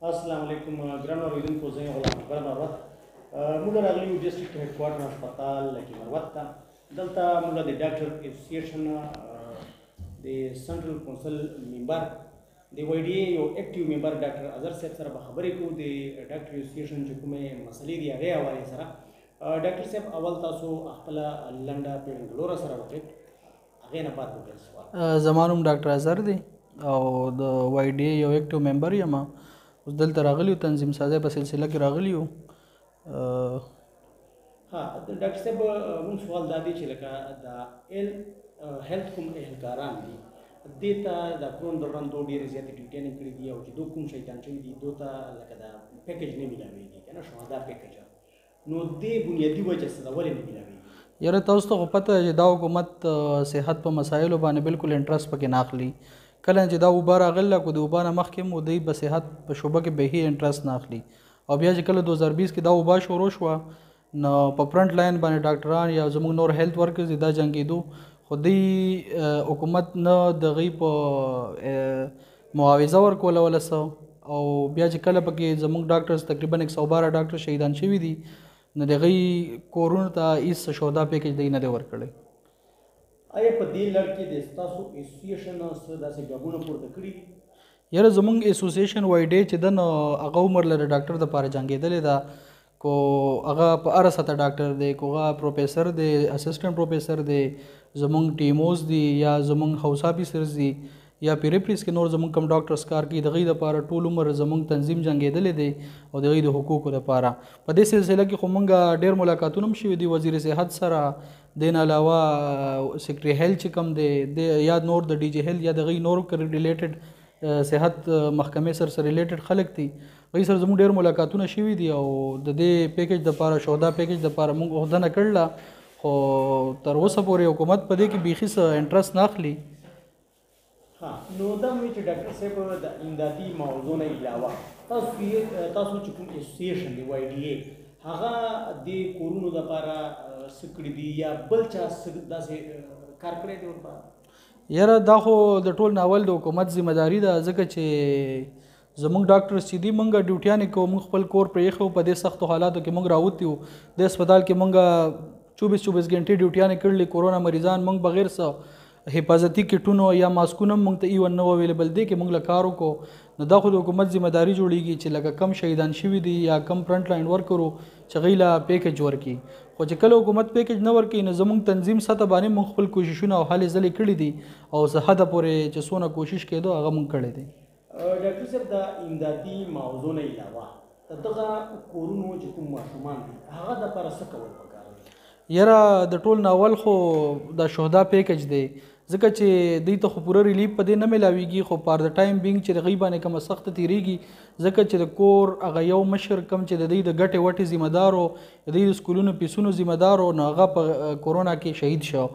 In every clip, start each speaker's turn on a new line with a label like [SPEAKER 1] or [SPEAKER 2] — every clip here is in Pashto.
[SPEAKER 1] السلام علیکم ګران اوریدونکو زه یم غلام اکبر مروت. موږ راغلي یو ډسټرکټ هډ کوارټر هسپتال لکه مروت ته. دلته موږ د ډاکټر اسوسییشن د سنټرل کونسل ممبر د وای ډي اے یو اکټیو ممبر ډاکټر اظهر صاحب سره به خبرې کوو د ډاکټر اسوسییشن چې کومې مسلې دي هغې حوالې سره. ډاکټر صاحب اول تاسو خپله لنډه پیژندګلوره سره وکړئ، هغې نه بعد به بل سوال.
[SPEAKER 2] زما نوم ډاکټر اظهر دی او د وای ډي اے یو اکټیو ممبر یم. اوس دلته راغلی یو تنظیم سازۍ په سلسله کې راغلی یو.
[SPEAKER 1] ها ډاکټر صاحب مونږ سوال دا دی چې لکه د هیلث کوم اهلکاران دي دې ته د کرونا دوران دو ډېرې زیاتې ډیوټیانې کړي دي او چې دو کوم شیطان شوي دي دو ته لکه د پیکج نه میلاویږي که نه شهدا پیکج، نو دې بنیادي وجه څه ده ولې نه میلاویږي؟
[SPEAKER 2] یاره تاسو ته خو پته ده چې دا حکومت صحت په مسایلو باندې بالکل انټرست پکې نه اخلي. کله چې دا وبا راغله کو د وبا نه مخکې مو دوی په صحت په شعبه کې به هي انټرست نه اخلي، او بیا چې کله 2020 کې دا وبا شروع شوه نو په فرنٹ لاین باندې ډاکټران یا زموږ نور هیلث ورکرز دا جنګېدو، خو دوی حکومت نه د هغوی په معاوضه ورکوله وله څه، او بیا چې کله پکې زموږ ډاکټرز تقریبا 112 ډاکټر شهیدان شوي دي نو د هغوی کورونو ته هېڅ شودا پیکج دوی نه دی ورکړی.
[SPEAKER 1] آیا په دې لړ کې د ستاسو اسوسییشن څه داسې ګامونه پورته کړي دي؟
[SPEAKER 2] یاره زموږ اسوسییشن وای ډی چې ده نو هغه عمر له د ډاکټر دپاره جنګېدلې ده، کو هغه په هره سطح ډاکټر دی، کو هغه پروفیسر دی، اسسټنټ پروفیسر دی، زموږ ټیموز دي یا زموږ هاوس آفیسرز دي یا پیریپریز کې نور زموږ کم ډاکټرز کار کوي، د هغوی دپاره ټول عمر زموږ تنظیم جنګېدلی دی او د هغوی د حقوقو دپاره. په دې سلسله کې خو موږ ډېر ملاقاتونه هم شوي دي وزیر صحت سره، دین علاوه سیکرټري هیلث چې کوم دی یا نور د ډي جي هیلث یا د هغوی نور ریلیټډ صحت محکمې سره ریلیټډ خلک دي، هغوی سره زموږ ډېر ملاقاتونه شوي دي او د دې پیکج دپاره شهدا پیکج دپاره موږ عهده نه کړله، خو تر اوسه پورې حکومت په دې کې بیخي څه انټرست نه اخلي.
[SPEAKER 1] ها نو دا مې چې ډاکټر صاحب د امدادي موضوع نه علاوه تاسو چې کوم اسوسییشن دی وای ډي اے هغه د کورونو دپاره څه کړي دي یا بل چا داسې کار کړی دی ورپاره؟
[SPEAKER 2] یاره دا خو د ټول ناول د حکومت ذمہ داري ده، ځکه چې زموږ ډاکټرز چې دي موږ ډیوټیانې کوو، موږ خپل کور پرېښو، په دې سختو حالاتو کې موږ راوتي وو، د هسپتال کې موږ 24 غنټې ډیوټیانې کړلې، کورونا مریضان موږ بغیر څه حفاظتي کټونو یا ماسکونو موږ ته ایون نه اویلیبل دی کې موږ له کار وکړو. نو دا خو د حکومت ذمہ داري جوړیږي چې لکه کم شهیدان شوي دي یا کم فرنټ لاین ورکرو چې هغوی له پیکج ورکړي، خو چې کله حکومت پیکج نه ورکوي نو زموږ تنظیم سطح باندې موږ خپل کوششونه او هلې ځلې کړي دي او څه حده پورې چې څونه کوشش کېدو هغه موږ کړی دی.
[SPEAKER 1] ډاکټر صاحب د امدادي موضوع نه علاوه د دغه کورونو چې کوم ماشومان دي هغه دپاره څه کول پکار دي؟
[SPEAKER 2] یاره د ټول ناول خو د شهدا پیکج دی، ځکه چې دوی ته خو پوره ریلیف په دې نه میلاویږي، خو پار د ټایم بینګ چې د هغوی باندې کومه سخته تېرېږي، ځکه چې د کور هغه یو مشر کم چې د دوی د ګټې وټې ذمه دار و، د دوی د سکولونو پیسونو ذمه دار و، نو هغه په کورونا کې شهید شو.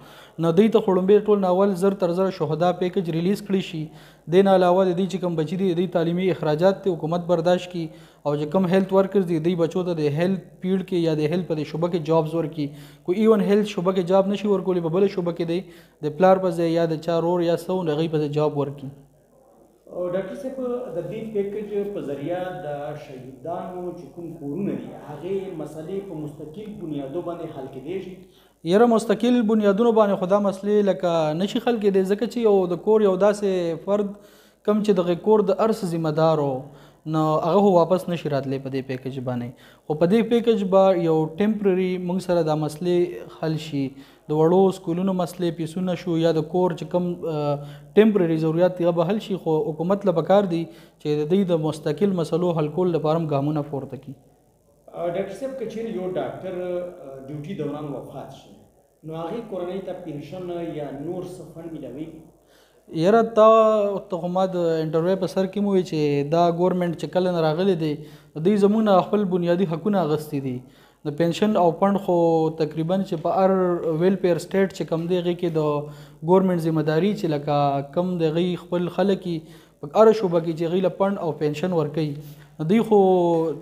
[SPEAKER 2] نو دوی ته خو لومبې ټول ناول زر تر زر شهدا پیکج ریلیز کړی شي. دې نه علاوه د دوی چې کوم بچي دي د دوی تعلیمي اخراجات دي حکومت برداشت کړي، او چې کوم هیلث ورکرز دي دوی بچو ته د هیلث پیډ کې یا د هیلث په دې شعبه کې جابز ورکړي، کو ایون هیلث شعبه کې جاب نشي ورکولی په بله شعبه کې دی د پلار په ځای یا د چا رور یا څه د هغوی په ځای جاب ورکړي.
[SPEAKER 1] ډاکټر صاحب د دې پیکج په ذریعه د شهیدانو چې کوم کورونه دي هغې مسلې په مستقل بنیادو باندې حل کېدی شي؟
[SPEAKER 2] یاره مستقل بنیادونو باندې خو دا مسلې لکه نشي حل کېدی، ځکه چې یو د کور یو داسې فرد کم چې دغه کور د ارث ذمه دار و نو هغه خو واپس نشي راتلی په دې پیکج باندې، خو په دې پیکج به یو ټیمپرري موږ سره دا مسلې حل شي، د وړو سکولونو مسلې پیسونه شو یا د کور چې کوم ټیمپرري ضرورت دی هغه به حل شي، خو حکومت له پکار دی چې د دوی د مستقل مسلو حل کولو لپاره هم ګامونه پورته کړي.
[SPEAKER 1] ډاکټر صاحب که چیرې یو ډاکټر ډیوټي دوران وفات شي نو هغې کورنۍ ته پنشن یا نور څه فنډ میلاویږي؟
[SPEAKER 2] یاره تا خو ما د انټرویو په سر کې مو وی چې دا ګورنمنټ چې کله نه راغلی دی دوی زموږ نه خپل بنیادي حقونه اخیستي دي، د پنشن او فنډ خو تقریبا چې په هر ویلفیر سټیټ چې کم دی هغې کې د ګورنمنټ ذمه داري چې لکه کم د هغوی خپل خلک په هر شوبه کې چې غیله پند او پنشن ورکوي نو دوی خو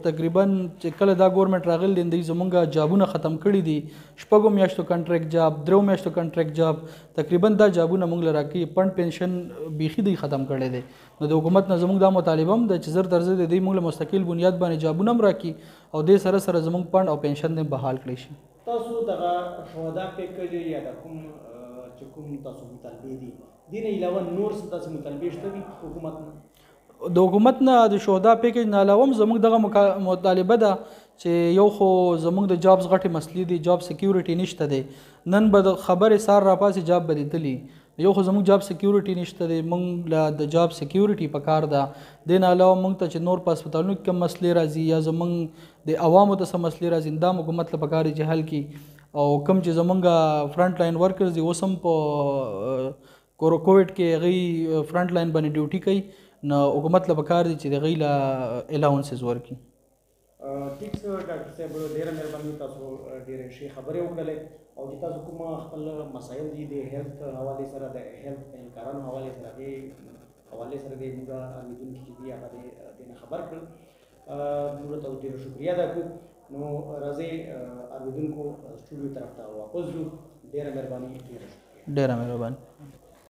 [SPEAKER 2] تقریبا چې کله دا ګورنمنټ راغلی دی دوی زمونږ جابونه ختم کړي دي 6 میاشتو کنټریکټ جاب 3 میاشتو کنټریکټ جاب تقریبا دا جابونه موږ له راکوي پند پنشن بیخي دوی ختم کړی دی نو د حکومت نه زموږ دا مطالبه هم ده چې زر تر زر دوی موږ له مستقل بنیاد باندې جابونه هم راکړي او دې سره سره زموږ پند او پنشن هم بحال کړی شي.
[SPEAKER 1] تاسو دغه شهدا پیکج یا د کوم چې کوم تاسو مطالبې دي دین علاوه نور څه تاسو مطالبې شته دي حکومت نه
[SPEAKER 2] د حکومت نه د شهدا پیکج نه علاوه هم زموږ دغه مطالبه ده چې یو خو زموږ د جابز غټې مسلې دي جاب سکیورټي نشته دی نن به د خبرې سار راپاسې جاب به دیدلی یو خو زموږ جاب سکیورټي نشته دی موږ له د جاب سکیورټي پکار ده دې نه علاوه موږ ته چې نور په هسپتالونو کې کوم مسلې راځي یا زموږ د عوامو ته څه مسلې راځي دا حکومت له پکار چې حل کړي او کوم چې زموږ فرنٹ لاین ورکرز دي اوس هم په کووډ کې هغوی فرنٹ لاین باندې ډیوټي کوي نو حکومت له پکار دي چې د هغوی له الاونسز ورکړي.
[SPEAKER 1] ټیک سر ډاکټر صاحب ډېره مهرباني تاسو ډېرې ښې خبرې وکړلې او چې تاسو کوم خپل مسایل دي د هیلث حوالې سره د هیلث اهلکارانو حوالې سره دې حوالې سره دې موږ اورېدونکي چې دي هغه دې نه خبر کړل موږ ته ډېره شکریه ادا کړو نو راځئ اورېدونکو سټوډیو طرف ته واپس ځو ډېره مهرباني
[SPEAKER 2] ډېره مهرباني